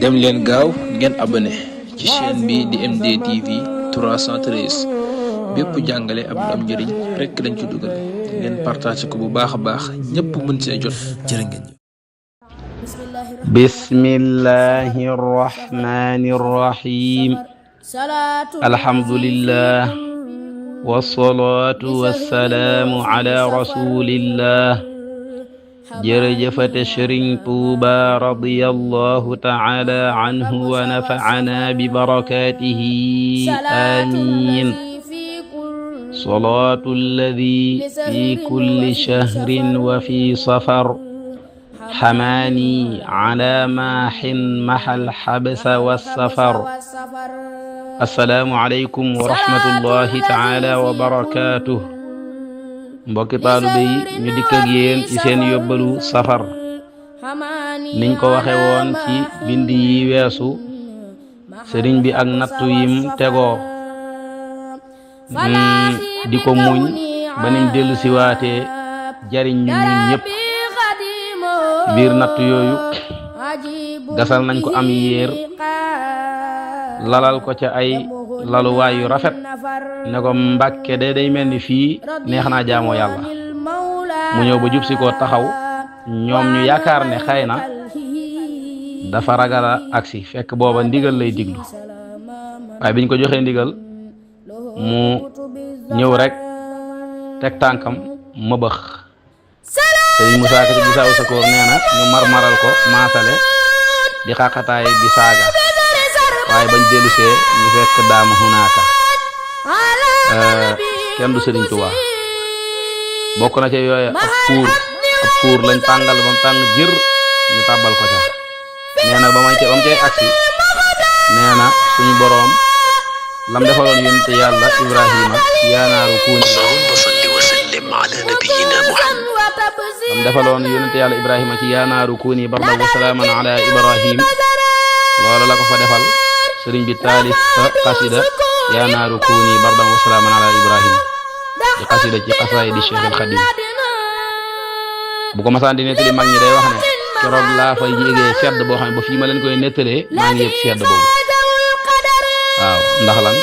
dem leen gaaw ngeen abonné ci chaîne bi di MD TV 313 bépp jàngale ab am njëriñ rekk lañ ci dugal ngeen partage ko bu baax a baax ñépp mën see jot jërë ngeen jëf. bismillahi rrahmani rrahim alhamdulillah wassalaatu wassalaamu ala rasulillah jërëjëfate Sëriñ Tuuba radiyallahu ta'ala anhu wa nafa'ana bi barakatihi amin salaatu alladi fi kulli shahrin wa fi safar xamaani ala maahin mahal xabsa wassafar. assalaamu aleykum wa rahmatullahi ta'ala wa barakatuh. mbokki taalibe yi ñu dikk ak yéen ci seen yóbbalu safar niñ ko waxe woon ci bind yi weesu sëriñ bi ak nattu yim tegoo di ko muñ ba nim dellu siwaatee jariñ ñu ñun ñëpp biir nattu yooyu gasal nañ ko am yéer lalal ko ca ay laluwaay yu rafet ne ko Mbàkke de day mel ni fii neex naa jaamoo yàlla mu ñëw ba jub si ko taxaw ñoom ñu yaakaar ne xëy na dafa ragal a agsi fekk booba ndigal lay diglu waaye biñ ko joxee ndigal mu ñëw rek teg tànkam ma bëx Sëriñ Musaa Ka ci Gisaawu Sakoor nee na ñu marmaral ko maasale di xaqataay di saaga waaye bañ dellusee ñu fekk daama hunaaka kenn du Sëriñ Tuubaa bokk na ca yooye ab fuur lañ tàngal ba mu tàng jër ñu tàbbal ko ca nee na ba mu cay agsi nee na suñu boroom lam defaloon yonent yàlla Ibrahima yaa naaru kuuni lam defaloon yonent yàlla Ibrahima ci yaa naaru kuuni bardan wa salaaman ala Ibrahim loolu la ko fa defal sëriñ bi taalif fa xasida yaa naaru kuuni bardan wa salaaman ala Ibrahim di xasida ci xasaay di Cheikh al Xadim bu ko masaan di nettali mag ñi day wax ne keroog laa fay yégee sedd boo xam ne ba fii ma leen koy nettalee maa ngi yëg sedd boobu waaw ndax lan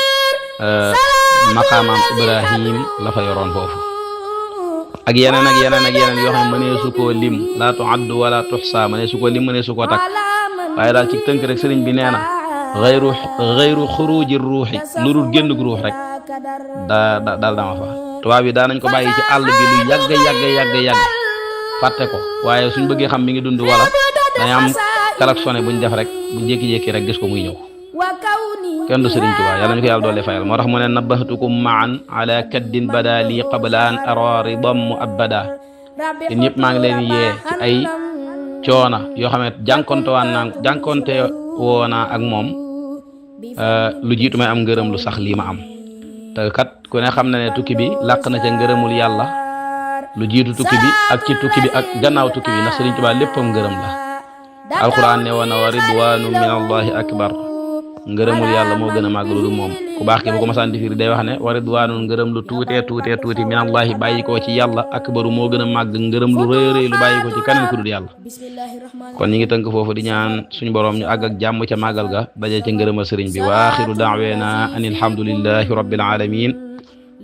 maqaamam Ibrahim la fa yoroon foofu ak yeneen ak yeneen ak yeneen yoo xam ne mënee su koo lim laa tuaddu wala tuxsa mënee su koo lim mënee su koo takk waaye daal ci tënk rek sëriñ bi nee na xayru xuruji ruuxi lu dul génn gu ruux rek daal dama fa tubaab yi daanañ ko bàyyi ci àll bi lu yàgg fàtte ko waaye suñ bëggee xam mi ngi dund wala dañu am klaxonné buñ def rek buñ jékki-jékki rek gis ko muy ñëw kenn du Sëriñ Tuubaa yàlla ñu ko yàlla doole fayal moo tax mu ne nabbahtukum maan ala kaddin bada li qabla an ara ridam mu abada te ñëpp maa ngi leen yee ci ay coona yoo xam ne jànkonte woona ak moom lu jiitu may am ngërëm lu sax lii ma am te kat ku ne xam na ne tukki bi làq na ca ngërëmul yàlla lu jiitu tukki bi ak ci tukki bi ak gannaaw tukki bi ndax Sëriñ Tuubaa léppam ngërëm la alquran ne woon na wa ridwaanu min allahi akbar ngërëmul yàlla moo gën a màgg lu moom ku baax ki bu ko masaan di firi day wax ne wa ridwaanu ngërëm lu tuuti min allahi bàyyi ko ci yàlla akbaru moo gën a màgg ngërëm lu rëy lu bàyyi ko ci kaneen ku dul yàlla kon ñi ngi tënk foofu di ñaan suñu boroom ñu àgg ak jàmm ca màggal ga daje ca ngërëmal sëriñ bi wa axiru da'weena an alhamdulillahi rabbil alamin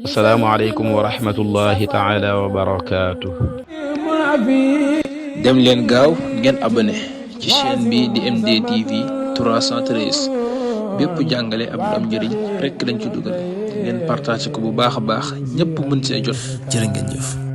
assalaamu aleykum wa rahmatullahi taala wa barakatuh. dem leen gaaw ngeen abonné ci chaîne bi di MD TV 313 bépp jàngale ab am njëriñ rekk lañ ci dugal ngeen partage ko bu baax a baax ñépp mën see jot jërë ngeen jëf.